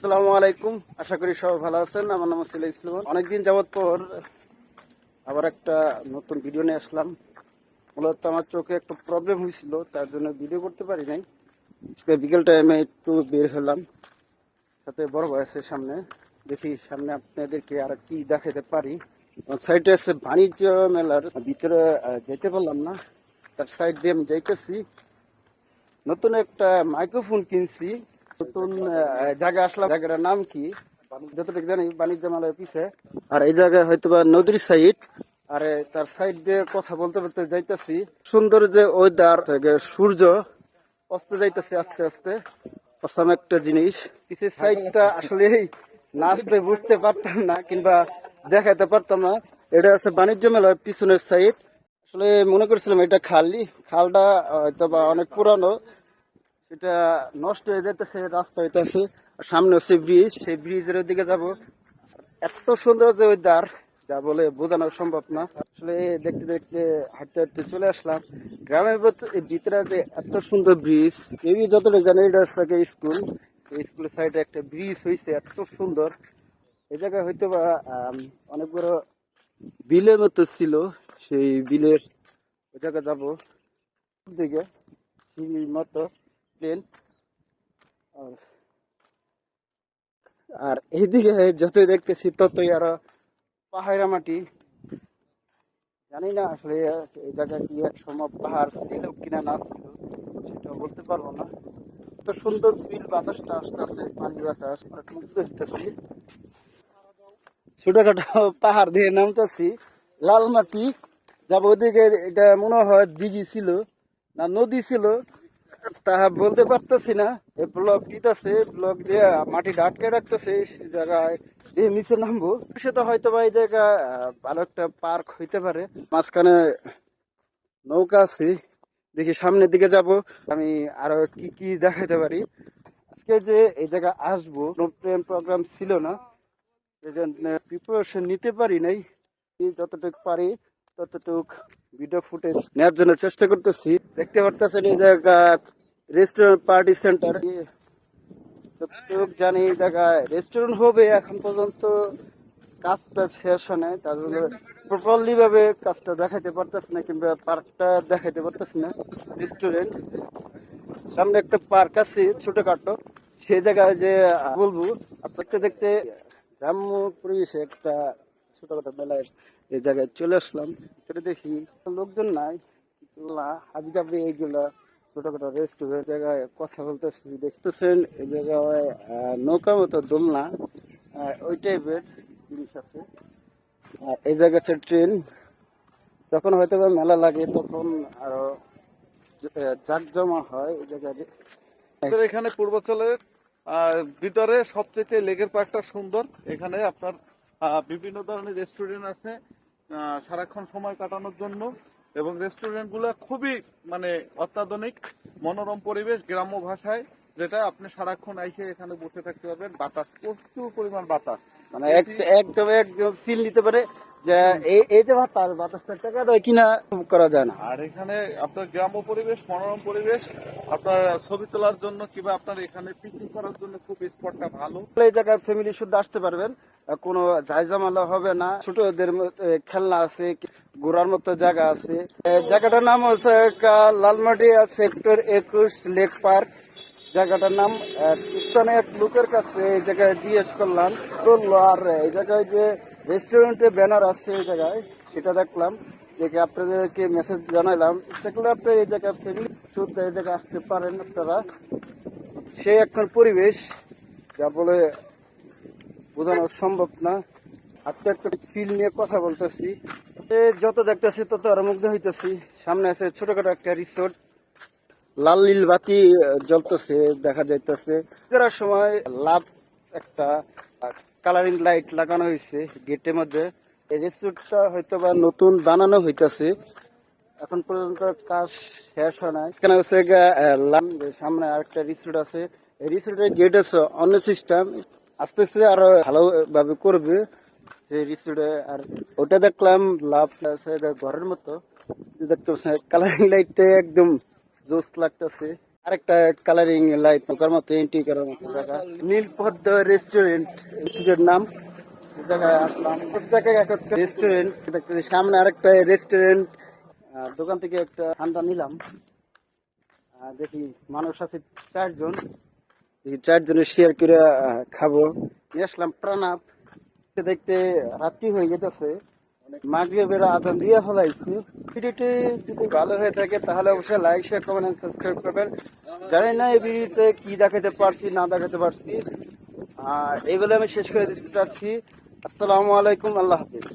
আসসালামু আলাইকুম, আশা করি সবাই ভালো আছেন। আমার নাম ছিল ইসলাম। অনেকদিন যাবত পর আবার একটা নতুন ভিডিও নিয়ে আসলাম। মূলত আমার চোখে একটু প্রবলেম হয়েছিল, তার জন্য ভিডিও করতে পারি নাই। আজকে বিকেল টাইমে একটু বের হলাম, সাথে বড় ভাই আছে সামনে। দেখি সামনে আপনাদেরকে আর কি দেখাতে পারি। সাইডে আছে বাণিজ্য মেলার ভিতরে, যেতে পারলাম না, তার সাইড দিয়ে আমি যাইতেছি। নতুন একটা মাইক্রোফোন কিনছি, নতুন জায়গায় আসলাম। জায়গাটার নাম কি যতটুকু জানি বাণিজ্য মেলার পিছে। আর এই জায়গায় হয়তো বা নদীর সাইড, আর তার সাইড দিয়ে কথা বলতে বলতে যাইতেছি। সুন্দর যে ওয়েদার, সূর্য অস্ত যাইতেছে আস্তে আস্তে, অসম একটা জিনিস। পিছের সাইডটা আসলে না আসলে বুঝতে পারতাম না কিংবা দেখাতে পারতাম না। এটা আছে বাণিজ্য মেলার পিছনের সাইড। আসলে মনে করছিলাম এটা খালটা হয়তো বা অনেক পুরানো, সেটা নষ্ট হয়ে যেতেছে, রাস্তা হইতেছে। সামনে হচ্ছে ব্রিজ, সেই ব্রিজের দিকে যাব। এত সুন্দর যে ওই দ্বার, যা বলে বোঝানো সম্ভব না। আসলে দেখতে দেখতে হাঁটতে হাঁটতে চলে আসলাম গ্রামের ভিতরে। যে এত সুন্দর ব্রিজ, এই যতটা জানি এটা হচ্ছে স্কুল। এই স্কুলের সাইডে একটা ব্রিজ হয়েছে, এত সুন্দর। এই জায়গায় হয়তো বা অনেক বড় বিলের মতো ছিল, সেই বিলের ওই জায়গায় যাবো দিকে সিঁড়ির মতো প্লেন। আর এইদিকে যতই দেখতেছি ততই আরো পাহাড়া মাটি। জানি না আসলে এই জায়গায় কি এক সময় পাহাড় ছিল কিনা না ছিল, সেটা বলতে পারবো না। তো সুন্দর ফিল, বাতাসটা আসতেছে, পানি বাতাস, অনেক মুগ্ধ হইতেছি। ছোটখাটো পাহাড় দিয়ে নামতেছি, লাল মাটি। যাবো ওদিকে, এটা মনে হয় দিঘি ছিল না নদী ছিল, তা বলতে পারতেছি না। এই ব্লক দিতেছে, ব্লক দিয়ে মাটি আটকে রাখতেছে, সেই জায়গায় দিয়ে নিচে নামবো। সেটা হয়তো বা এই জায়গায় ভালো একটা পার্ক হইতে পারে। মাঝখানে নৌকা আছে, দেখি সামনের দিকে যাব। আমি আরো কি কি দেখাতে পারি। আজকে যে এই জায়গায় আসবো, প্ল্যান প্রোগ্রাম ছিল না, প্রিপারেশন নিতে পারি নাই। যতটুকু পারি ততটুক ভিডিও ফুটেজ নেওয়ার জন্য চেষ্টা করতেছি। দেখতে পারতেছেন এই জায়গা রেস্টুরেন্ট, পার্টি সেন্টার। যতটুক জানি এই জায়গায় রেস্টুরেন্ট হবে, এখন পর্যন্ত কাজটা শেষ হয় নাই, তার জন্য প্রপারলি ভাবে কাজটা দেখাতে পারতেছি না, কিংবা পার্কটা দেখাতে পারতেছি না। রেস্টুরেন্ট সামনে একটা পার্ক আছে ছোটখাটো, সেই জায়গায় যে বলবো। দেখতে দেখতে গ্রাম্য পরিবেশে একটা ছোটখাটো মেলায় এই জায়গায় চলে আসলাম। এটা দেখি লোকজন নাই, হাবি জাবি এইগুলা ছোটখাটো রেস্টুরেন্ট জায়গায় কথা বলতেছি। দেখতেছেন এই জায়গায় নৌকা মতো দোলনা, ওই টাইপের জিনিস আছে। আর এই জায়গা হচ্ছে ট্রেন। যখন হয়তো মেলা লাগে তখন আরো জাঁকজমা হয় এই জায়গায়। আমাদের এখানে পূর্বাঞ্চলের ভিতরে সবচেয়ে লেকের পার্কটা সুন্দর। এখানে আপনার বিভিন্ন ধরনের রেস্টুরেন্ট আছে সারাক্ষণ সময় কাটানোর জন্য, এবং রেস্টুরেন্ট গুলো খুবই মানে অত্যাধুনিক, মনোরম পরিবেশ, গ্রাম্য ভাষায়, যেটা আপনি সারাক্ষণ আইসে এখানে বসে থাকতে পারবেন। বাতাস, প্রচুর পরিমাণ বাতাস, মানে একদম একদম ফিল নিতে পারে যে এই যে তার বাতাসটা টাকা দেয় কিনা করা যায় না। আর এখানে আপনার গ্রাম্য পরিবেশ, মনোরম পরিবেশ, আপনার ছবি তোলার জন্য কিংবা আপনার এখানে পিকনিক করার জন্য খুব স্পটটা ভালো। এই জায়গায় ফ্যামিলি শুদ্ধ আসতে পারবেন, কোনো জায়জামালা হবে না। ছোটদের খেলনা আছে, ঘোরার মতো জায়গা আছে। জায়গাটার নাম হচ্ছে লালমাটিয়া সেক্টর 21 লেক পার্ক। জায়গাটার নাম স্থানে এক লোকের কাছে এই জায়গায় জিজ্ঞেস করলাম, বললো। আর এই জায়গায় যে রেস্টুরেন্টে ব্যানার আছে এই জায়গায়, সেটা দেখলাম, দেখে আপনাদেরকে মেসেজ জানাইলাম। সেগুলো আপনি এই জায়গায় ফ্যামিলি শুদ্ধ এই জায়গায় আসতে পারেন আপনারা। সেই এখন পরিবেশ যা বলে বোঝানো সম্ভব না। আজকে একটা ফিল নিয়ে কথা বলতেছি, যত দেখতেছি তত আরো মুগ্ধ হইতেছি। সামনে আছে ছোটখাটো একটা রিসোর্ট, লাল নীল বাতি জ্বলতেছে দেখা যাইতেছে। করার সময় লাভ একটা কালারিং লাইট লাগানো হয়েছে গেটের মধ্যে। এই রিসোর্টটা হয়তো বা নতুন বানানো হইতেছে, এখন পর্যন্ত কাজ শেষ হয় নাই। এখানে হচ্ছে সামনে আরেকটা রিসোর্ট আছে। এই রিসোর্টের গেট আছে অন্য সিস্টেম, আস্তে আস্তে আরো ভালোভাবে করবে সেই রিসোর্টে। আর ওটা দেখলাম লাভ আছে ঘরের মতো, দেখতে কালারিং লাইটটা একদম জোস লাগতেছে। আরেকটা কালারিং লাইট পোকার মতো এন্ট্রি করার মতো জায়গা, নীলপদ্ম রেস্টুরেন্ট এর নাম। এই জায়গায় আসলাম, সব জায়গায় রেস্টুরেন্ট দেখতেছি। সামনে আরেকটা রেস্টুরেন্ট, দোকান থেকে একটা ঠান্ডা নিলাম। দেখি মানুষ আছে 4 জন, এই 4 জনে শেয়ার করে খাবো। নিয়ে আসলাম প্রণাপ। দেখতে রাত্রি হয়ে যেতেছে, মাগরিবের আজান দিয়ে ফেলাইছি। ভিডিওটি যদি ভালো হয়ে থাকে তাহলে অবশ্যই লাইক, শেয়ার, কমেন্ট, সাবস্ক্রাইব করবেন। জানি না এই ভিডিওতে কি দেখাতে পারছি না দেখাতে পারছি, আর এই বলে আমি শেষ করে দিতে চাচ্ছি। আসসালামু আলাইকুম, আল্লাহ হাফিজ।